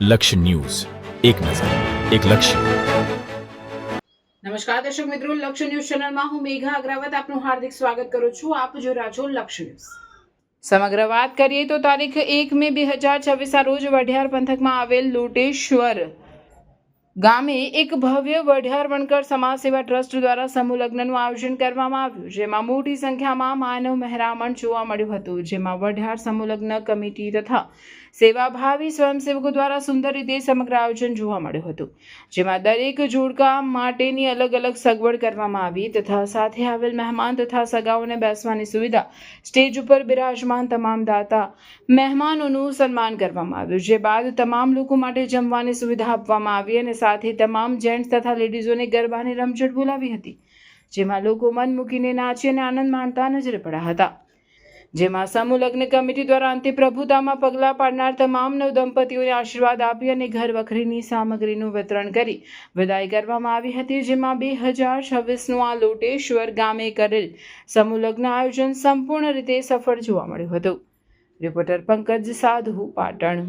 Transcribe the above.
લક્ષ્ય ન્યૂઝ, એક નજર, એક લક્ષ્ય. નમસ્કાર દર્શક મિત્રો, લક્ષ્ય ન્યૂઝ ચેનલમાં હું મેઘા અગ્રવાલ આપનું હાર્દિક સ્વાગત કરું છું. આપ જો રહ્યા છો લક્ષ્ય ન્યૂઝ. સમગ્ર વાત કરીએ તો તારીખ 1 મે 2026 રોજ વઢિયાર પંથકમાં આવેલ લોટેશ્વર ગામે એક ભવ્ય વઢિયાર વણકર સમાજ સેવા ટ્રસ્ટ દ્વારા સમૂહ લગ્નનું આયોજન કરવામાં આવ્યું, જેમાં મોટી સંખ્યામાં માનવ મહેરામણ જોવા મળ્યું હતું. જેમાં વઢિયાર સમૂહ લગ્ન કમિટી તથા સેવાભાવી સ્વયંસેવકો દ્વારા સુંદર રીતે સમગ્ર આયોજન જોવા મળ્યું હતું, જેમાં દરેક જોડકા માટેની અલગ અલગ સગવડ કરવામાં આવી તથા સાથે આવેલ મહેમાન તથા સગાઓને બેસવાની સુવિધા, સ્ટેજ ઉપર બિરાજમાન તમામ દાતા મહેમાનોનું સન્માન કરવામાં આવ્યું. જે બાદ તમામ લોકો માટે જમવાની સુવિધા આપવામાં આવી અને સાથે તમામ જેન્ટ્સ તથા લેડીઝોને ગરબાની રમઝટ બોલાવી હતી, જેમાં લોકો મન મૂકીને નાચી અને આનંદ માણતા નજરે પડ્યા હતા. જેમાં સમૂહ લગ્ન કમિટી દ્વારા અંતે પ્રભુતામાં પગલાં પાડનાર તમામ નવદંપતીઓને આશીર્વાદ આપી અને ઘર વખરીની સામગ્રીનું વિતરણ કરી વિદાય કરવામાં આવી હતી. જેમાં 2026નું આ લોટેશ્વર ગામે કરેલ સમૂહ લગ્ન આયોજન સંપૂર્ણ રીતે સફળ જોવા મળ્યું હતું. રિપોર્ટર પંકજ સાધુ, પાટણ.